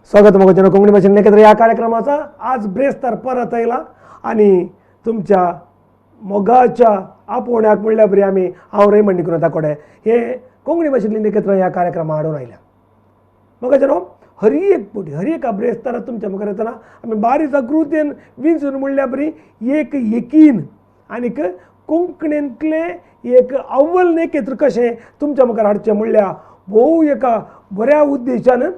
स्वागत मग कोंकणी भाषेन एकत्र या कार्यक्रमाचा आज ब्रेस्तार परत आयला आणि तुमच्या मोगाच्या आपोवण्याक म्हणल्या बरी आमी हांव रेमंड करून दाखोडे हे कोंकणी भाशेंतली एकत्र ह्या कार्यक्रमां हाडून आयल्या मग हर एक ब्रेस्तारात तुमच्या मुखार येतना आमी बारीक कृतीन विंचून म्हणल्या बरी एक एकीन आनीक कोंकणींतले एक अव्वल नेकेत्र कशें तुमच्या मुखार हाडचें म्हणल्या भोव एका बऱ्या उद्देशान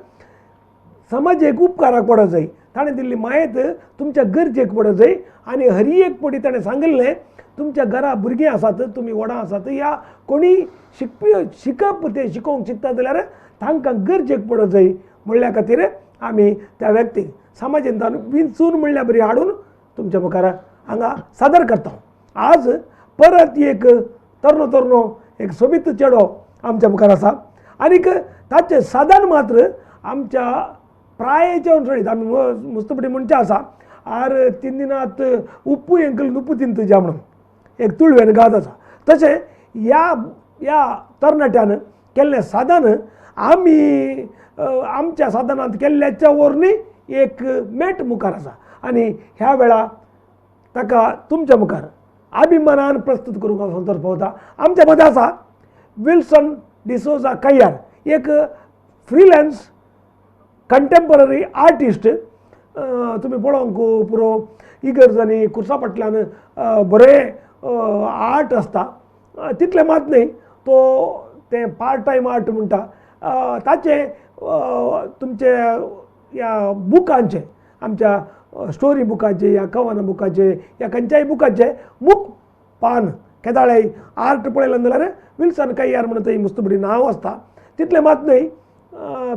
समाज एक उपकाराक पडत जाय ताणें दिल्ली मायेत तुमच्या गरजेक पडत जाय आनी हर एक पटी ताणें सांगिल्लें तुमच्या घरा भुरगीं आसात तुमी व्हडा आसात या कोणी शिकप ते शिकोवंक शिकता जाल्यार तांकां गरजेक पडत जाय म्हणल्या खातीर आमी त्या व्यक्तीक समाजीन विंचून म्हणल्या बरी हाडून तुमच्या मुखार हांगा सादर करता आज परत एक तरनो एक सोबीत चेडो आमच्या मुखार आसा आनीक ताचें साधन मात्र आमच्या प्रायेच्या अनुसरीत आमी मुस्तपटी म्हणचे आसा आर तीन दिनात उप्पू एंकल नुप्पू तीन तुज्या म्हणून एक तुळवेन गात आसा तशें या तरणाट्यान केल्लें साधन आमी आमच्या साधनांत केल्ल्याच्या वरणी एक मेट मुखार आसा आनी ह्या वेळा ताका तुमच्या मुखार अभिमानान प्रस्तुत करूंक हांव संतोश पावता आमच्या मदें आसा विल्सन डिसोजा कैयार एक फ्रीलॅन्स कंटेम्पररी आर्टिस्ट तुमी पळोवंक पुरो इगर्जांनी खुर्सा फाटल्यान बरे आर्ट आसता तितलें मात न्ही तो तें पार्ट टायम आर्ट म्हणटा ताचे तुमचे या बुकांचे आमच्या स्टोरी बुकाचे या कवना बुकाचे या खंयच्याय बुकाचे मूक पान केदाळे आर्ट पळयलें जाल्यार विल्सन कैयार म्हणून थंय मुस्तबडी नांव आसता तितलें मात न्ही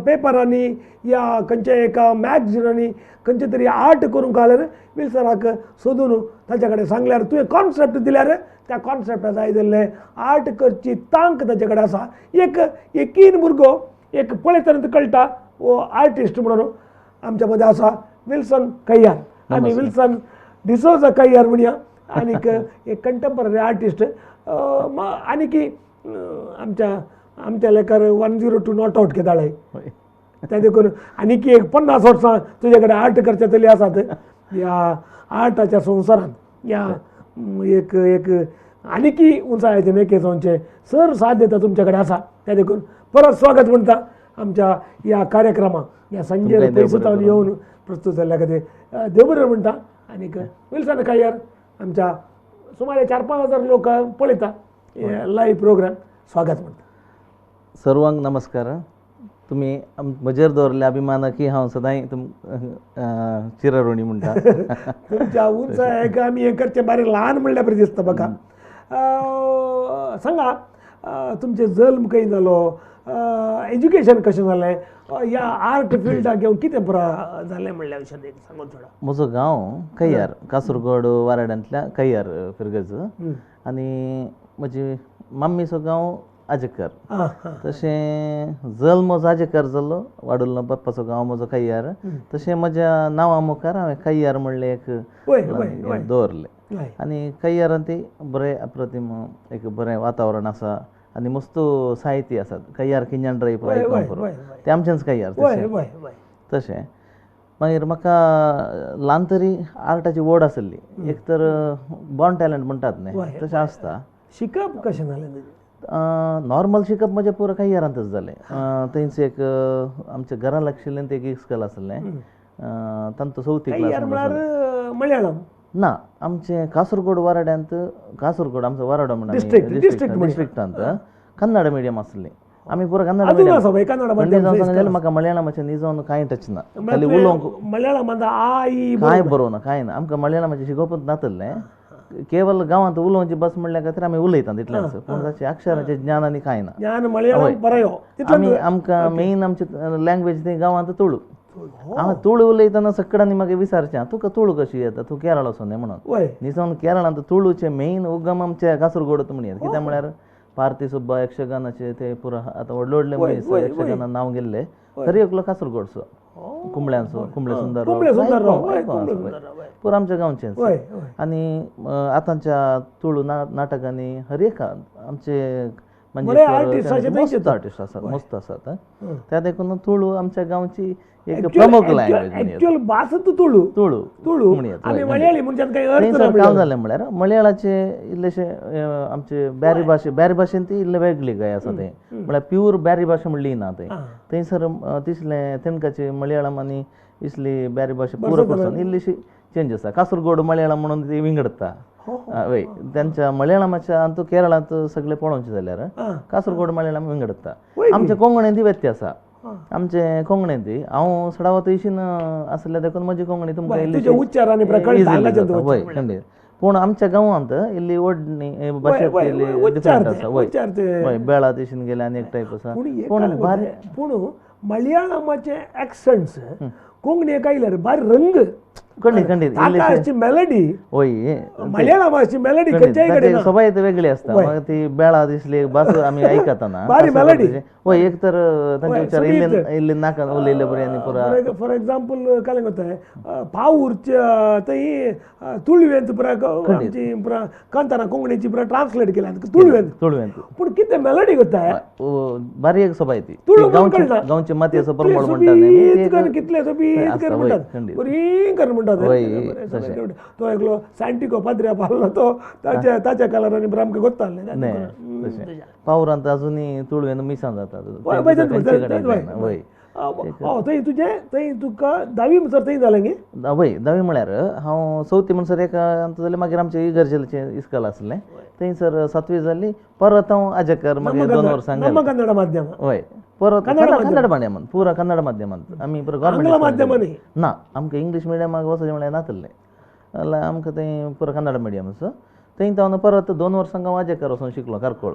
पेपरांनी या खंयच्या एका मॅगझिनांनी खंयचे तरी आर्ट करूंक जाल्यार विल्सनाक सोदून ताचे कडेन सांगल्यार तुवें कॉन्सेप्ट दिल्यार त्या कॉन्सेप्टा जाय जाल्लें आर्ट करची तांक ताचे कडेन आसा एक एकीन भुरगो एक पळयतना कळटा वो आर्टिस्ट म्हणून आमच्या मदें आसा विल्सन कैयार आनी विल्सन डिसोजा कैयार म्हणया आनीक एक कंटेम्पररी आर्टिस्ट आनी की आमच्या लेखार 102 नॉट आउट केदाळे त्या देखून आनी की एक 50 वर्सां तुजे कडेन आर्ट करचे तरी आसात ह्या आर्टाच्या संवसारांत ह्या एक आनी की उंचायेचे नेकेचोंचे सर साथ दिता तुमच्या कडेन आसा त्या देखून परत स्वागत म्हणटा आमच्या ह्या कार्यक्रमाक ह्या संजय पयसुतान येवन प्रस्तुत जाल्ल्या खातीर देव बरें म्हणटा आनीक विल्सन कैयार आमच्या सुमारे 4-5 हजार लोक पळयता लायव्ह प्रोग्राम स्वागत म्हणटा सर्वांक नमस्कार तुम्ही म्हजेर दवरल्या अभिमान की हांव सदांय चिरऋणी म्हणटा तुमच्या उंचायेक आमी हें करचें बारीक ल्हान म्हणल्या बरें दिसता म्हाका सांगा तुमचें जल्म खंय जालो एज्युकेशन कशें जालें ह्या आर्ट फिल्डाक घेवन कितें पुरा जालें म्हणल्या विशयान सांगून थोडा म्हजो गांव कैयार कासरगोड वाराड्यांतल्या कैयार फिरगज आनी म्हजी मम्मीचो गांव आजेकर तशें जल्म म्हजो आजेकर जाल्लो वाडुल्लो पप्पाचो गांव म्हजो कैयार तशें म्हज्या नांवा मुखार हांवें कैयार म्हणलें एक दवरलें आनी कैयारान ती बरें अप्रतीम एक बरें वातावरण आसा आनी मस्त साहित्य आसात कैयार किंजान ड्रायव्ह ते आमचेंच कैयार तशें मागीर म्हाका ल्हान तरी आर्टाची वड आसली एक तर बॉर्न टॅलंट म्हणटात न्ही तशें आसता शिकप कशें जालें नॉर्मल शिकप म्हजें पुरो कैयारांतच जालें थंयच एक आमच्या घरा लागशिल्लें ते एक इस्कॉल आसलें तांचो 4थी क्लास मलयाळम ना आमचे कासरगोड वाराड्यांत कासरगोड आमचो वाराडो म्हणून डिस्ट्रिक्टांत कन्नड मिडियम आसली आमी पुरो कन्नड मिडियम म्हाका मलयाळमाचें निजोन कांय टच ना खाली उलोवंक मलयाळम कांय बरोवना कांय ना आमकां मलयाळमाचें शिकोवपूच नातलें केवल गांवांत उलोवची बस म्हणल्या खातीर आमी उलयता तितलेंच पूण ताचें अक्षराचें ज्ञान आनी कांय ना आमी आमकां मेन आमची लँग्वेज ती गांवांत तुळू हांव तुळू उलयतना सगळ्यांनी म्हाका विचारचें तुका तुळू कशी येता तूं केरळाचो न्ही म्हणून निजोन केरळांत तुळूचे मेन उगम आमचे कासरगोडूच म्हणयात कित्याक म्हळ्यार पार्ती सुब्बा यक्षगानाचे ते पुरो आतां व्हडले व्हडले मनीस यक्षगानान नांव गेल्ले तरी एकलो कासरगोडचो कुंबळ्यांचो कुंबळे सुंदर पुरो आमच्या गांवचेंच आनी आतांच्या तुळू नाटकांनी हर एक आमचे artist अशे मस्त थंयचे आर्टिस्ट आसात मस्त आसात त्या देखून तुळू आमच्या गांवची एक प्रमुख लँग्वेज ऍक्च्युअल भास तू तुळू तुळू तुळू म्हण येता. आनी मल्याळी म्हणच्यात काही अर्थ थंयसर काम जालें म्हळ्यार मलयाळाचे इल्लेशे आमचे ब्यारी भाशेन ती इल्ले वेगळी काय आसा तें म्हळ्यार प्यूर ब्यारी भाशा म्हणली ना थंय थंयसर तिसलें तेणकाचे मलयाळम आनी इसली ब्यारी भाशा पुरो करसून इल्लीशी चेंज आसा कासरगोड मलयाळम म्हणून ती विंगडता वय त्यांच्या मलयाळमाच्या आनी तूं केरळांत सगळे पळोवचे जाल्यार कासरगोड मलयाळम विंगडता आमच्या कोंकणींत व्यत्य आसा आमचे कोंकणींत हांव सडावो थंयशीन आसल्या देखून म्हजी कोंकणी तुमकां उच्चार आनी प्रकार वय खंडीत पूण आमच्या गांवांत इल्ली व्हडणी भाशेंत डिफरंट आसा वय बेळा दिशीन गेले आनी एक टायप आसा पूण मलयाळमाचे ऍक्संट्स कोंकणीक आयल्यार भारी रंग खंडीत मेलडी वय मलयाळमाची मेलडी खंयच्याय कडेन सबाय वेगळी आसता म्हाका ती बेळा दिसली भास आमी आयकताना भारी मेलडी वय एक तर तांचे विचार इल्ले नाका उलयले बरें आनी पुरा फॉर एग्जाम्पल काय कोताय पावूरच्या थंय तुळवेंत पुरा आमची पुरा कांतारा कोंकणीची पुरा ट्रान्सलेट केल्या तुळवेंत पूण कितें मेलडी कोताय बारी एक सबाय ती गांवची माती असं परमळ म्हणटात कितले म्हणटात बरी कर म्हणटात तो एकलो सांटिको पाद्र्या पावलो तो ताच्या कलरांनी बरं आमकां कोत्ताले पावरांत अजुनी तुळवेन मिसां जातात वय थंय तुजें थंय तुका 10वी म्हणसर थंय जालें गे वय 10वी म्हळ्यार हांव 4थी म्हणसर एक जाल्यार मागीर आमचें इगर्जेलचें इस्कॉल आसलें थंयसर 7वी जाली परत हांव आजेकर मागीर 2 वर्सां कन्नड माध्यम वय परत कन्नड माध्यमांत पुरा कन्नड माध्यमांत आमी पुरो गव्हर्मेंट माध्यम ना आमकां इंग्लीश मिडियमाक वचचें म्हळ्यार नासलें जाल्यार आमकां थंय पुरो कन्नड मिडियम आसा थंय हांव परत 2 वर्सां हांव आजेकर वचून शिकलो कारकोळ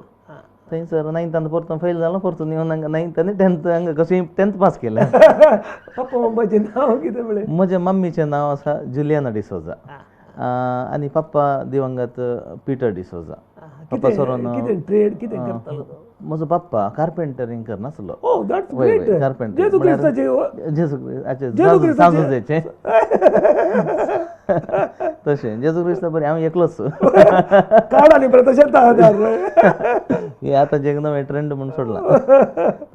थंयसर 9थांत परतून फेल जालो परतून येवन हांगा 9th आनी 10th हांगा कशें 10th पास केलें पप्पा मम्माचें नांव कितें म्हळें म्हज्या मम्मीचें नांव आसा जुलियाना डिसोजा आनी पप्पा दिवंगत पिटर डिसोजा पप्पा सोरोन ट्रेड कितें करतालो म्हजो पप्पा कार्पेंटरींग करनासलो ओ दॅट्स ग्रेट कार्पेंटर जेजू क्रिस्ताचे सांजोजेचें तशें जेजू क्रिस्त बरें हांव एकलोच कार्ड आनी बरें तशें हे आतां जे नवें ट्रेंड म्हणून सोडलां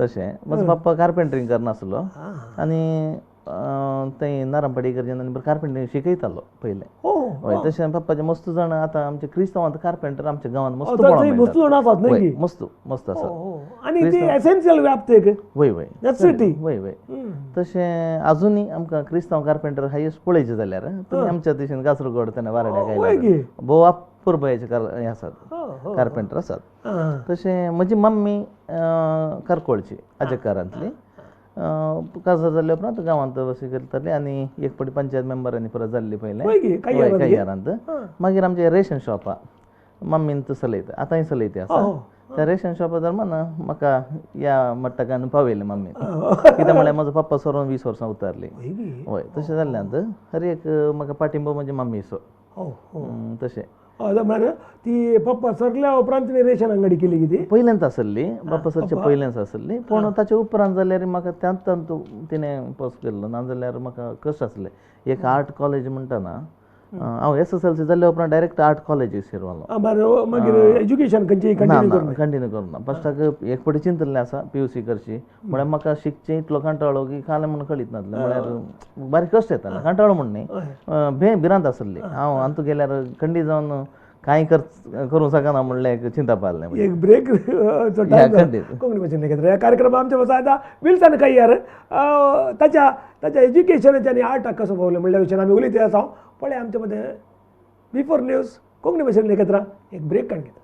तशें म्हजो पप्पा कार्पेंटरींग करनासलो आनी थंय नारांपाडी इगर्जेन आनी कार्पेंटरींग शिकयतालो पयलें हय तशें पप्पाचे मस्त जाण आतां आमचे क्रिस्तांवांत कार्पेंटर आमच्या गांवांत मस्त पळोवंक मस्त आसात आनी ती एसेन्शियल व्यापतेक वय वय नेसेसिटी वय वय तशें आजुनी आमकां क्रिस्तांव कार्पेंटर हायेस्ट पळयचे जाल्यार तुमी आमच्या दिशेन कासरगोड तेन्ना वारड्याक आयले भोव अपूर भयाचे हे आसात कार्पेंटर आसात तशें म्हजी मम्मी कारकोळची आजेकारांतली काजार जाल्ले उपरांत गांवांत वसी करताली आनी एक फावटी पंचायत मेंबरांनी परत जाल्ली पयलें कैयारांत मागीर आमचें रेशन शॉप आहा मम्मीन चलयता आतांय चलयता आसा त्या रेशन शॉपा दरम्यान म्हाका ह्या मट्टकान पावयलें मम्मी कित्याक म्हळ्यार म्हजो पप्पा सोरोन 20 वर्सां उतारली हय तशें जाल्ल्यान हर एक म्हाका पाठिंबो म्हजे मम्मीचो तशें म्हळ्यार ती पप्पा सरल्या उपरांत तिणें रेशन अंगडी केली कितें पयलेंच आसली बाप्पा सरचे पयलेंच आसली पूण ताचे उपरांत जाल्यार म्हाका त्यांत तिणें पोस्ट केल्लो नाजाल्यार म्हाका कश्ट आसलें एक आर्ट कॉलेज म्हणटा ना हांव SSLC जाल्ल्या उपरांत डायरेक्ट आर्ट कॉलेजीक शिरवालो मागीर एज्युकेशन कंटिन्यू करूना फस्टाक एक फावटी चिंतल्लें आसा PUC करची म्हळ्यार म्हाका शिकचें इतलो कांटाळो की कालें म्हणून कळीत नासलें म्हळ्यार बारीक कश्ट येतालें कांटाळो म्हण न्ही भिरांत आसली हांव अंतू गेल्यार खंडी जावन कांय करूं शकना म्हणलें एक चिंता पावलें एक ब्रेक कोंकणी भाशेन ह्या कार्यक्रमात आमच्या बस आतां विल्सन कैयार ताच्या एज्युकेशनाच्या आनी आर्टाक कसो पावलो म्हणल्या विशयान आमी उलयत आसा पळय आमच्या मध्ये बिफोर न्यूज कोंकणी भाशेन लेखत्रा एक ब्रेक काडून घेता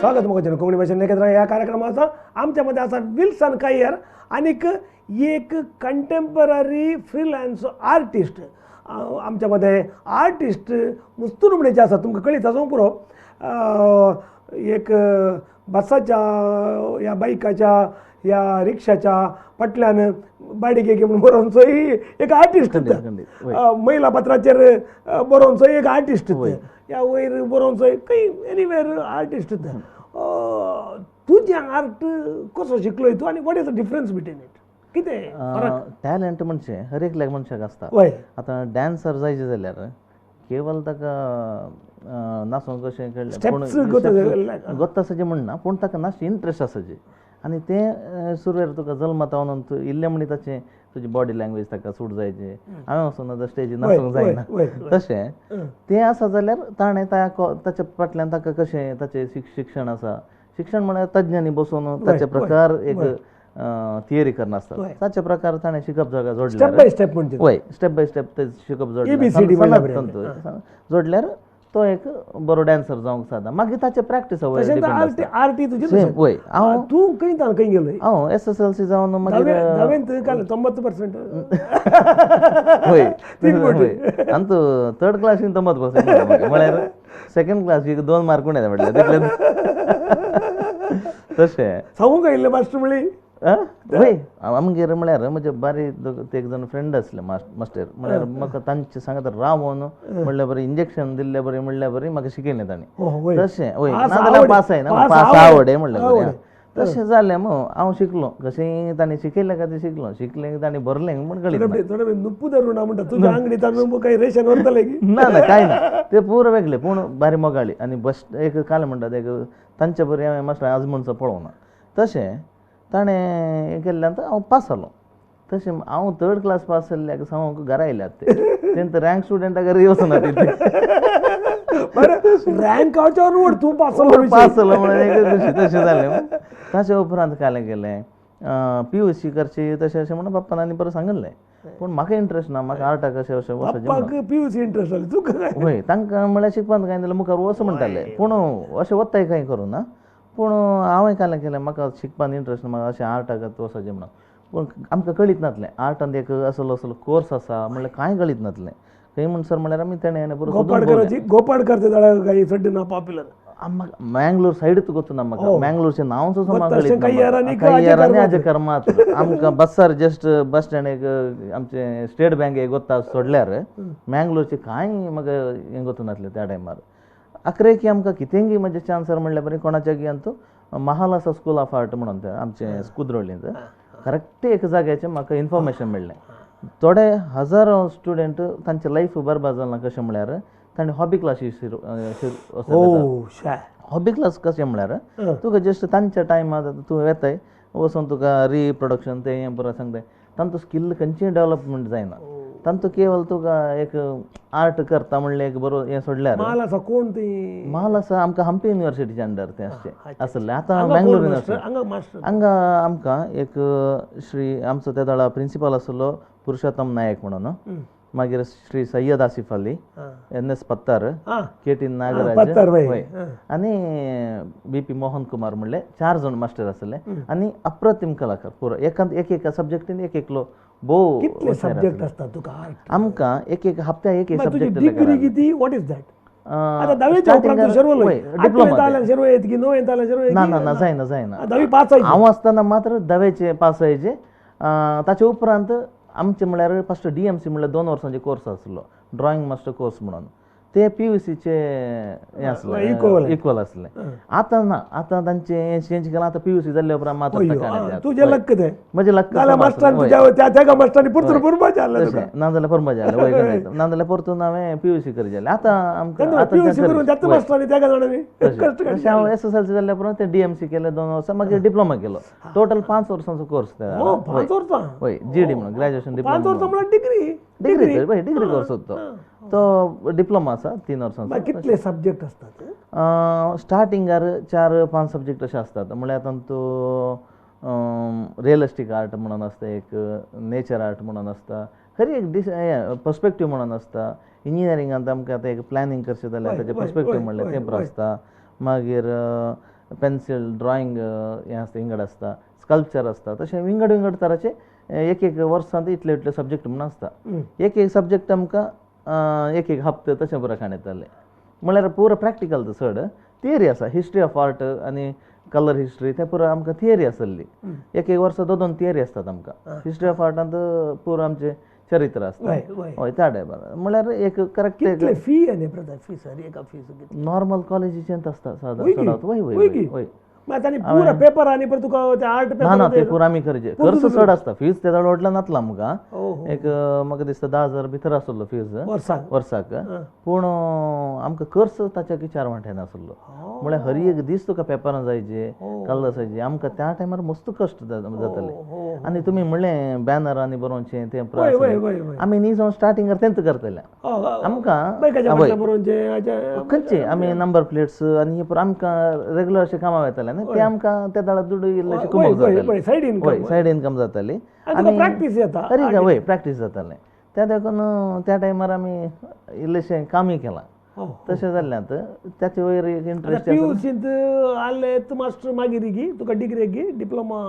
स्वागत मुखार कोंकणी भाशेन लेखत्रा ह्या कार्यक्रमाचा आमच्या मध्ये आसा विल्सन कैयार आनीक एक कंटेम्पररी फ्रीलान्स आर्टिस्ट आमच्या मध्ये आर्टिस्ट मुस्तूर म्हणचे आसा तुमकां कळीत आसूं पुरो एक बसाच्या या बायकाच्या या रिक्षाच्या फाटल्यान बाडीक म्हणून बरोवनचोय एक आर्टिस्ट महिला पत्राचेर बरोवनचोय एक आर्टिस्ट या वयर बरोवनचोय खंय एनीवेर आर्टिस्ट तुजें आर्ट कसो शिकलोय तूं आनी what is the difference between it कितें टॅलंट म्हणजे हर एकल्याक मनशाक आसता आतां डॅन्सर जायचे जाल्यार केवल ताका नाचोंक कशें कळ्ळें Steps गोत्तासाचें म्हणना पूण ताका नाच इंट्रस्ट आसाचे आनी तें सुरवेर तुका जल्मात रावन तूं इल्लें म्हणनी ताचें तुजी बॉडी लँग्वेज ताका सूट जायचे हांवें वचून आतां स्टेजीर नाचोंक जायना तशें तें आसा जाल्यार ताणें ताच्या फाटल्यान ताका कशें ताचें शिक्षण आसा शिक्षण म्हळ्यार तज्ञांनी बसून ताचे प्रकार एक थियरी करनासता ताचे प्रकार ताणें शिकप जागा जोडल्यार स्टेप बाय स्टेप म्हणटा वय स्टेप बाय स्टेप ते शिकप ABCD जोडल्यार जोडल्यार तो एक बरो डॅन्सर जावंक जाता मागीर ताचे प्रॅक्टीस आरटी तुजी वय हांव तूं खंय गेलोय हांव SSLC जावन मागीर धावेंत काल 90% वय आनी तूं थर्ड क्लासीन 90% म्हळ्यार सेकंड क्लासीक 2 मार्क उणें म्हटल्यार तशें सांगूंक येयल्लें मास्टर म्हणली वय आमगेर म्हळ्यार म्हजे बारी एक जण फ्रेंड आसले मास्टर म्हळ्यार म्हाका तांचे सांगता रावन म्हणल्यार बरें इंजेक्शन दिल्लें बरें म्हणल्यार बरें म्हाका शिकयलें तांणी तशें वय नाजाल्यार पास जायना पास आवड म्हणल्यार बरें तशें जालें मग हांव शिकलो कशें तांणी शिकयलें काय तें शिकलें तांणी भरलें म्हण कळ्ळें थोडे नुप्पू धरून म्हणटा तुज्या आंगडीत काही रेशन व्हरतले की ना ना कांय ना ते पुरो वेगळे पूण बारी मोगाळी आनी बस एक काल म्हणटात एक तांचे बरी हांवें मास्टर आज म्हणचो पळोवना तशें ताणें हें केल्ल्यान हांव पास जालो तशें हांव थर्ड क्लास पास जाल्ल्याक हांव घरा येयल्यात तेंत रँक स्टुडंटा घरा वचना तिथे रँक आवच्यावर वड तूं पास जालो म्हणून एक खुशी तशें जालें ताचे उपरांत कालें केलें PUC करची तशें अशें म्हणून बाप्पान आनी परत सांगलें पूण म्हाका इंट्रस्ट ना म्हाका आर्टाक अशें अशें वचचें PUC इंट्रस्ट जालें तुका वय तांकां म्हळ्यार शिकपाक कांय जाल्यार मुखार वच म्हणटाले पूण अशें वताय कांय करूं ना पूण हांवें कालें केलें म्हाका शिकपाक इंट्रस्ट ना म्हाका अशें आर्टाक वचचें म्हणून पूण आमकां कळीत नासलें आर्टांत एक असलो कोर्स आसा म्हणल्यार कांय कळीत नासलें खंय म्हणसर म्हळ्यार आमी तेणें गोपाडकर काही सड्डे ना पॉप्युलर मँगलोर सायडूच गोचना म्हाका मँगलोरचें नांव सुद्दां म्हाका आजेकार मात आमकां बसार जस्ट बस स्टँड एक आमचें स्टेट बँक एक गोत्ता सोडल्यार मँगलोरचें कांय म्हाका हें गोतूं नासलें त्या टायमार अकरेकी आमकां कितेंय म्हजे चान्सर म्हणल्यार बरें कोणाच्या गियान महाल आसा स्कूल ऑफ आर्ट म्हणून तें आमचें कुद्रोळींत करेक्ट एक जाग्याचें म्हाका इन्फॉर्मेशन मेळ्ळें थोडे हजारो स्टुडंट तांचें लायफ बरबाद जालां कशें म्हळ्यार ताणें हॉबी क्लासीस हॉबी क्लास कशें म्हळ्यार तुका जस्ट तांच्या टायमार तूं येताय वचून तुका रिप्रोडक्शन तें हें बरें सांगताय तांचो स्किल खंयचेंय डेवलपमेंट जायना तांचो केवल तुका एक आर्ट करता म्हणलें एक बरो हें सोडल्यार माल आसा कोण ती माल आसा आमकां हंपी युनिवर्सिटीच्या अंडर तें आसलें आतां मँगलोर युनिवर्सिटी हांगा आमकां एक श्री आमचो त्या दळा प्रिंसिपल आसलो पुरुषोत्तम नायक म्हणून मागीर श्री सय्यद आसिफ अली NS पत्तार KT नागराज आनी BP मोहन कुमार म्हणले 4 जण मास्टर आसले आनी अप्रतिम कलाकार पुरो एक सब्जेक्टीन एक एकलो भोव कितले सब्जेक्ट आसता तुका आमकां एक हप्त्या एक सब्जेक्ट डिग्री किती व्हॉट इज दॅट आता 10वीच्या उपरांत शिरवलो डिप्लोमा जाल्यार शिरव येत की 9 जाल्यार शिरव ना ना ना जायना 10वी पास जायचे हांव आसतना मात्र 10वेचे पास जायचे ताचे उपरांत आमचे म्हळ्यार फस्ट DMC म्हळ्यार 2 वर्सांचे कोर्स आसलो ड्रॉइंग मास्टर कोर्स म्हणून ते PUCचे हें आसलें इक्वल आसलें आतां ना आतां तांचें चेंज केलां आतां PUC जाल्ल्या उपरांत मात्र तुजें लक्क तें म्हजें लक्क त्या मास्टरांनी परतून परपाचें जालें ना जाल्यार परमा जालें वय ना जाल्यार परतून हांवें PUC करी जालें आतां आमकां हांव SSLC जाल्ल्या उपरांत तें DMC केलें 2 वर्सां मागीर डिप्लोमा केलो टोटल 5 वर्सांचो कोर्स वय GD म्हणून ग्रॅज्युएशन डिप्लोमा डिग्री कोर्स तो डिप्लोमा आसा 3 वर्सांचो कितले सब्जेक्ट आसतात स्टार्टिंगार 4-5 सब्जेक्ट अशे आसतात म्हळ्यार तांतूं रियलिस्टीक आर्ट म्हणून आसता एक नेचर आर्ट म्हणून आसता खरी एक पर्स्पेक्टीव म्हणून आसता इंजिनियरिंगांत आमकां आतां एक प्लॅनिंग करचें जाल्यार ताचें पर्स्पेक्टीव म्हणल्यार तें आसता मागीर पेन्सिल ड्रॉइंग हें आसता इंगड आसता स्कल्पचर आसता तशें विंगड तराचे एक वर्सांत इतले सब्जेक्ट म्हणून आसता एक सब्जेक्ट आमकां एक हप्ते तशें प्रकारान येताले म्हळ्यार पुरो प्रॅक्टिकल चड थियरी आसा हिस्ट्री ऑफ आर्ट आनी कलर हिस्ट्री तें पुरो आमकां थियरी आसली एक वर्सा 2 थियरी आसतात आमकां हिस्ट्री ऑफ आर्टांत पुरो आमचें चरित्र आसता हय त्या टायपार म्हळ्यार एक करेक्ट फी आनी फी सर एका फी नॉर्मल कॉलेजीचेंच आसता सादारण वय मग ताणी पुरा पेपर आणि परत तुका ते आर्ट ना ना पेपर ते पुरा आमी करचे खर्च चड आसता फीज त्या व्हडलो नातला आमकां हो एक म्हाका दिसता 10,000 भितर आसलो फीज वर्साक वर्साक पूण आमकां खर्च ताच्या चार वांटे नासलो म्हळ्यार हर एक दीस तुका पेपरां जायचे कलर्स जायचे आमकां त्या टायमार मस्त कश्ट जाताले आनी तुमी म्हणलें बॅनर आनी बरोवचें तें वय वय वय वय आमी न्ही जावन स्टार्टिंगार तेंच करतले आमकां बैकाच्या फाटल्यान बरोवचे हाच्या खंयचे आमी नंबर प्लेट्स आनी हे पळय आमकां रेग्युलर अशें कामां वयताले न्ही ते आमकां त्या दाळा दुडू इल्लेशें कमोवंक जातालें सायड इनकम हय सायड इनकम जाताली आनी प्रॅक्टीस येता खरी का वय प्रॅक्टीस जातालें त्या देखून त्या टायमार आमी इल्लेशें कामय केलां तशें जाल्ल्यात त्याचे वयर एक इंट्रस्ट पियुसींत आलेत मास्टर मागीर गी तुका डिग्री गी डिप्लोमा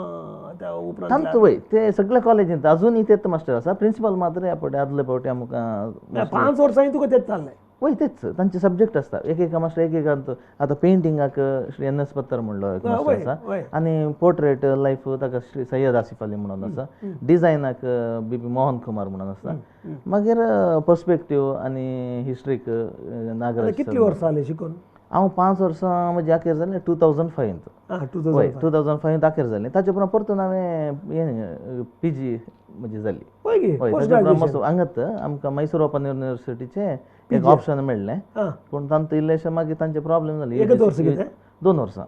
त्या उपरांत तांत वय ते सगळ्या कॉलेजींत अजूनय तेच मास्टर आसा प्रिंसिपल मात्र ह्या आदले फावटी आमकां 5 वर्सांनी तुका तेच चाललें वय तेच तांचे सब्जेक्ट आसता एक मास्टर एक आतां पेंटिंगाक श्री एन एस पत्तर म्हणलो एक मास्टर आसा आनी पोर्ट्रेट लायफ ताका श्री सय्यद आसिफ अली म्हणून आसा डिझायनाक बी मोहन कुमार म्हणून आसा मागीर पर्स्पेक्टीव आनी हिस्ट्रीक नागराज कितली वर्सां जाली शिकून हांव 5 वर्सां म्हजी आखेर जालें 2005 वय 2005 आखेर जालें ताचे उपरांत परतून हांवें PG म्हजी जाली पळय गे हय ताचे उपरांत मस्त हांगात आमकां मैसूर ओपन युनिवर्सिटीचे एक ऑप्शन मेळ्ळें पूण तांत इल्लेशें मागीर तांचे प्रॉब्लेम जाले एकच वर्स कितें 2 वर्सां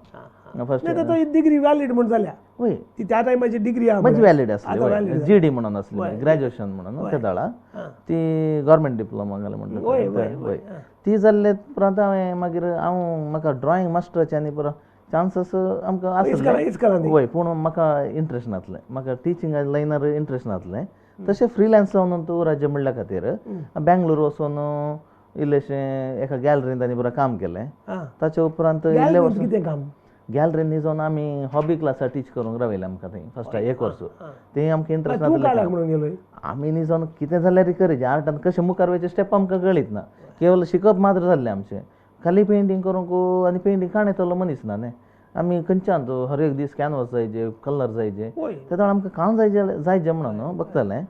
फर्स्ट नाही तर डिग्री व्हॅलिड म्हणून जाल्या वय ती त्या टायमाची डिग्री म्हजी व्हॅलिड आसली GD म्हणून आसली ग्रॅज्युएशन म्हणून त्या दाळा ती गव्हर्मेंट डिप्लोमा जालें म्हणटा वय ती जाल्ले उपरांत हांवें मागीर म्हाका ड्रॉइंग मास्टराचे आनी पुरो चान्सेस आमकां आसले वय पूण म्हाका इंट्रस्ट नासलें म्हाका टिचिंगा लायनार इंट्रस्ट नासलें तशें फ्रिलॅन्स जावन तूं राज्य म्हणल्या खातीर बँगलोर वचून इल्लेशें एका गॅलरींत आनी पुरो काम केलें ताचे उपरांत इल्ले वर्स कितें काम गॅलरीन न्ही जावन आमी हॉबी क्लासां टीच करूंक रावयले आमकां थंय फर्स्ट 1 वर्स ते आमकां इंट्रस्ट तूं काडल्याक नासलें म्हणून गेलोय आमी न्ही जावन कितें जाल्यार करीत आर्टान कशें मुखार वयचे स्टेप आमकां कळीत ना केवल शिकप मात्र जाल्लें आमचें खाली पेंटींग करूंक आनी पेंटींग काणयतलो मनीस ना न्ही आमी खंयच्यान हर एक दीस कॅनवस जायचे कलर जायचे त्या वेळार आमकां काम जायचे म्हणून बघतालें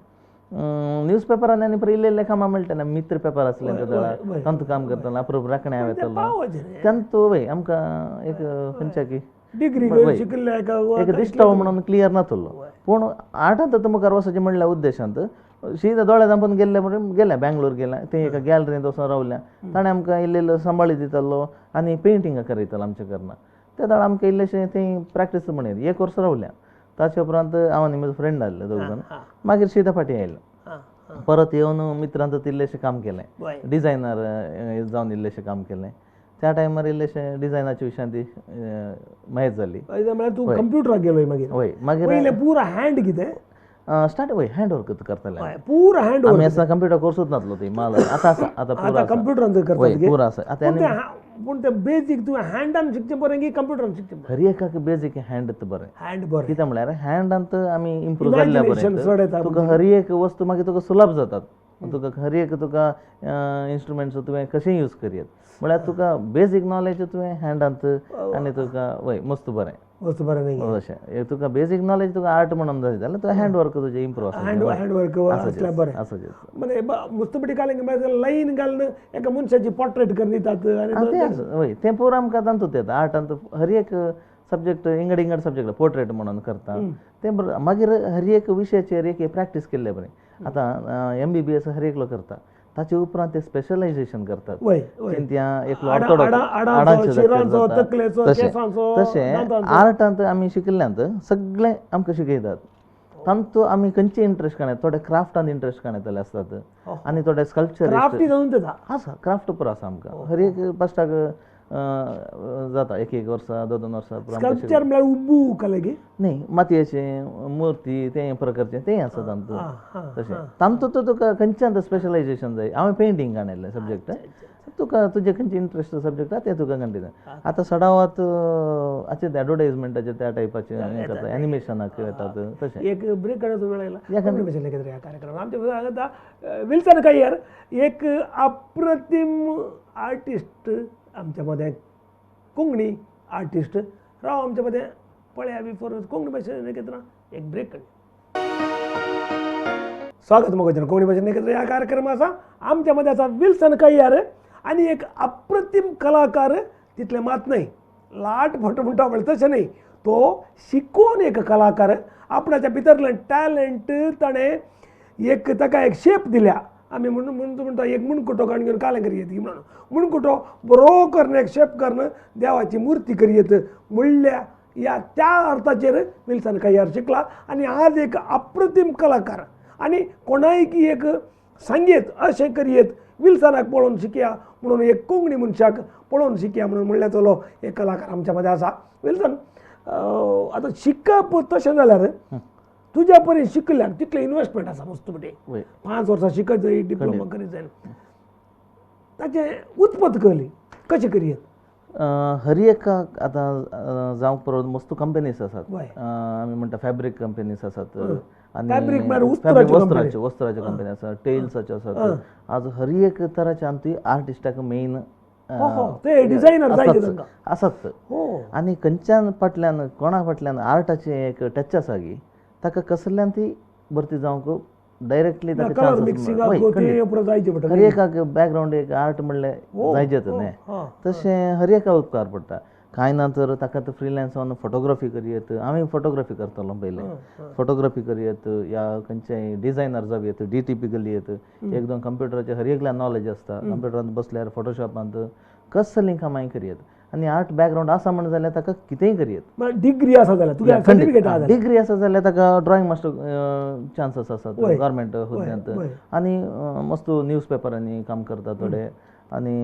न्यूजपेपरान आनी इल्ले इल्ले कामां मेळटाले मित्र पेपर आसले त्या वेळार तांत काम करतालो अप्रूप राखण्या वयतालो तेन्ना वय आमकां एक खंयच्या की डिग्री शिकले एक दिसता म्हणून क्लियर नासलो पूण आर्टांत मुखार वचचें म्हणल्या उद्देशांत सीदा दोळे धांपून गेल्ले म्हणून गेले बँगलोर गेले ते एका गॅलरींत वचून रावल्या ताणें आमकां इल्ले इल्लो सांबाळी दितालो आनी पेंटिंगां करयतालो आमचे कारणां त्या वेळार आमकां इल्लेशें थंय प्रॅक्टीस म्हणून 1 वर्स रावल्या ताचे उपरांत हांव आनी म्हजो फ्रेंड आसले 2 जाण मागीर सीदा फाटीं आयलो परत येवन मित्रांत इल्लेशें काम केलें डिझायनर जावन इल्लेशें काम केलें त्या टायमार इल्लेशें डिझायनाच्या विशयान ती माहीत जाली म्हळ्यार तूं कंप्युटराक गेलोय मागीर वय मागीर पयले पुरा हँड कितें स्टार्ट वय हँड वर्क करताले पुरा हँड आमी आसता कंप्युटर कोर्सूच नासलो थंय माल आतां आसा आतां पुरो आतां कंप्युटरान करता पुरो आसा आतां पूण ते बेजीक तुवें हँडान शिकचें बरें की कंप्युटरान शिकचें बरें खरी एकाक बेजीक हँड बरें हँड बरें कित्याक म्हळ्यार हँडांत आमी इम्प्रूव जाल्ल्या बरें तुका हर एक वस्तू मागीर तुका सुलभ जातात तुका हर एक तुका इन्स्ट्रुमेंट्स तुवें कशें यूज करीत म्हळ्यार तुका बेजीक नॉलेज तुवें हँडांत आनी तुका वय मस्त बरें वस्तू बरें नाही अशें तुका बेजीक नॉलेज तुका आर्ट म्हणून जाय जाल्यार तुका हँड वर्क तुजें इम्प्रूव हँड वर्क आसल्यार बरें म्हणजे मुस्तबडी कालें म्हळ्यार लायन घालून एका मनशाची पोर्ट्रेट करून दितात वय तें पुरो आमकां तांतूच येता आर्टांत हर एक सब्जेक्ट इंगड सब्जेक्ट पोर्ट्रेट म्हणून करता तें मागीर हर एक विशयाचेर एक प्रॅक्टीस केल्लें बरें आतां MBBS हर एकलो करता ताचे उपरांत ते स्पेशलायझेशन करतात एकलो तशें आर्टांत आमी शिकिल्ल्यांत सगळें आमकां शिकयतात तांतू आमी खंयचे इंट्रस्ट काणयता थोडे क्राफ्टान इंट्रस्ट काणयताले आसतात आनी थोडे स्कल्पचर आसा क्राफ्ट पुरो आसा आमकां हर एक पास्टाक जाता 1 वर्सां 2 वर्सां स्कल्पचर म्हळ्यार उब्बू कलेगी न्ही मातयेचें मुर्ती तें प्रकारचें तें आसा तांतू तशें तांतू तुका खंयच्यान स्पेशलायझेशन जाय हांवें पेंटींग काणयलें सब्जेक्ट तुका तुजें खंयचें इंट्रस्ट सब्जेक्ट आसा तें तुका कंटिन्यू आतां सडावात हाचे एडवर्टायजमेंटाचे त्या टायपाचे हें करता एनिमेशनाक येतात तशें एक ब्रेक काडून वेळ आयला ह्या कार्यक्रमात आमच्या विल्सन कय्यर एक अप्रतिम आर्टिस्ट आमच्या मध्ये कोंकणी आर्टिस्ट राव आमच्या मध्ये पळया बिफोर कोंकणी भाशेन नखेत्रा एक ब्रेक काड स्वागत मोगोजन कोंकणी भाशेन नखेत्रा ह्या कार्यक्रम आसा आमच्या मध्ये आसा विल्सन कय्यर आनी एक अप्रतिम कलाकार तितले मात न्हय लाट फट म्हणटा म्हणजे तशें न्ही, तो शिकून एक कलाकार आपणाच्या भितरलें टॅलंट ताणें एक ताका एक शेप दिल्या. आमी म्हणटा एक मुणकुटो काडून घेवन कालें करियेत म्हणून मुणकुटो बरो करून एक शेप करून देवाची मुर्ती करियेत म्हणल्या या त्या अर्थाचेर विल्सन कय्यार शिकला आनी आज एक अप्रतिम कलाकार. आनी कोणाय की एक सांगेत अशें करियेत विल्सनाक पळोवन शिकया म्हणून एक कोंकणी मनशाक पळोवन शिकया म्हणून म्हणल्यार चलो एक कलाकार आमच्या मदें आसा. विल्सन आतां शिकप तशें जाल्यार तुज्या परी शिकल्याक तितलें इन्वेस्टमेंट आसा मस्त म्हणटे 5 वर्सां शिकत जाय डिप्लोमा करीत जाय ताचें उत्पत्त कळली कशें करियेत. हर एक आतां जावंक परत मस्त कंपनीज आसात. आमी म्हणटा फॅब्रीक कंपनीज आसात आनी वस्त्राच्यो कंपनी आसात, टेल्साच्यो आसात. आज हर एक तराचे आमची आर्टिस्टाक मेन आसात आनी खंयच्यान फाटल्यान कोणा फाटल्यान आर्टाचें एक टच आसा गी ताका कसल्यान ती भरती जावंक डायरेक्टली हर एकाक बॅकग्रावंड एक आर्ट म्हणलें जायचेच न्ही तशें हर एका उपकार पडटा. कांय ना तर ताका फ्रिलॅन्सान फोटोग्राफी करियेत. आमी फोटोग्राफी करतालो पयलें, फोटोग्राफी करियेत या खंयचेय डिझायनर जावयेत, DTP घालयेत. एक दोन कंप्युटराचें हर एकल्याक नॉलेज आसता. कंप्युटरांत बसल्यार फोटोशॉपांत कसलीं कामांय करियेत आनी आर्ट बॅकग्रावंड आसा म्हण जाल्यार ताका कितेंय करियेत. डिग्री आसा जाल्यार डिग्री आसा जाल्यार ताका ड्रॉइंग मास्टर चान्सेस आसात गव्हर्मेंट हुद्यांत आनी मस्त न्यूज पेपरांनी काम करता थोडे आनी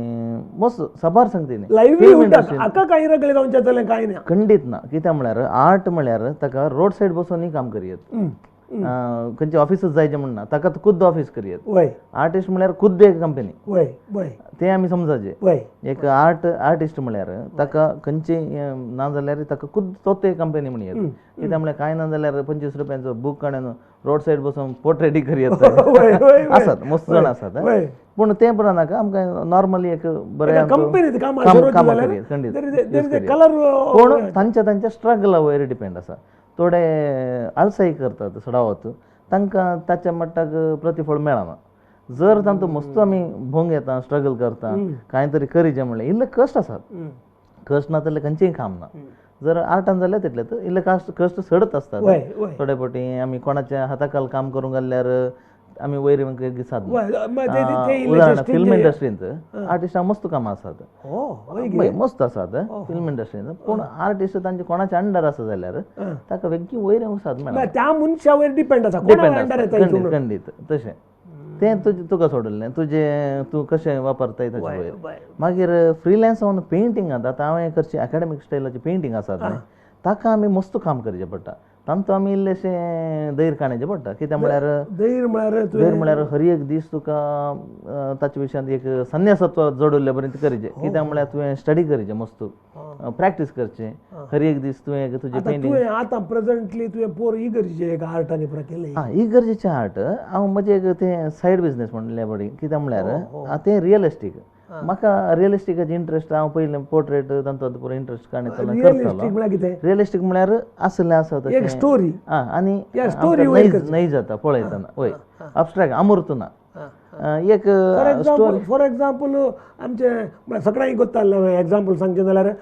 मस्त साबार सांगता खंडीत ना. कित्याक म्हळ्यार आर्ट म्हळ्यार ताका रोड सायड बसूनय काम करियेत. खंयचे ऑफिसच जायचे म्हणना ताका खुद्द ऑफिस करियेत. आर्टिस्ट म्हळ्यार खुद्द एक कंपनी ते आमी समजाचे. एक आर्टिस्ट म्हळ्यार ताका खंयचे ना जाल्यार ताका खुद्द तोच एक कंपनी म्हणयेत. कित्याक म्हळ्यार कांय ना जाल्यार 25 रुपयांचो बूक काडून रोड सायड बसून पोर्ट्रेटी करियेत आसात मस्त जाण आसात. पूण तें बरें नाका आमकां नॉर्मली एक बरें काम करियेत खंडीत. पूण तांच्या स्ट्रगला वयर डिपेंड आसा. थोडे आळसाई करतात सडावत तांकां ताच्या मट्टाक प्रतिफळ मेळना. जर तांचो मस्त आमी भोंग येता स्ट्रगल करता कांय तरी करीचें म्हणलें इल्ले कश्ट आसात. कश्ट ना जाल्यार खंयचेय काम ना. जर आर्टान जाल्यार तितलेंच इल्ले कश्ट सडत आसतात. थोडे फावटी आमी कोणाच्या हाताखाल काम करूंक गेल्यार आमी वयर साधना. उदाहरण फिल्म इंडस्ट्रींत आर्टिस्टांक मस्त कामां आसात मस्त आसात फिल्म इंडस्ट्रींत. पूण आर्टिस्ट तांचे कोणाच्या अंडर आसा जाल्यार ताका वेगळी वयर साद मेळना. त्या मनशा वयर डिपेंड आसा खंडीत तशें तें तुका सोडलें तूं कशें वापरताय ताचे वयर. मागीर फ्रिलॅन्स जावन पेंटिंगांत आतां हांवें करची अकॅडमीक स्टायलाची पेंटींग आसात न्ही ताका आमी मस्त काम करचें पडटा. तांचो आमी इल्लेशें धैर्य काडचें पडटा. कित्याक म्हळ्यार हर एक दीस तुका ताचे विशयांत एक संन्यासत्व जोडिल्ले पर्यंत करचें. कित्याक म्हळ्यार तुवें स्टडी करचें मस्त प्रॅक्टीस करचें. हर एक दीस तुवें तुजें पेंटींग आतां प्रेझंटली तुवें पोर ही गरजेचें एक आर्टांनी केलें ही गरजेचें आर्ट. हांव म्हजें एक तें सायड बिजनेस म्हणलें बरी. कित्याक म्हळ्यार तें रियलिस्टीक. म्हाका रियलिस्टिकाची इंट्रस्ट हांव पयलें पोर्ट्रेट तांचो पुरो इंट्रस्ट करतालो. रियलिस्टीक म्हळ्यार आसलें आसा तशें स्टोरी आनी न्हय जाता पळयतना वय अब्स्ट्रॅक्ट अमूर्त ना. एक फॉर एग्जाम्पल आमचे सगळ्यांक कोत्तालें एग्जाम्पल सांगचें जाल्यार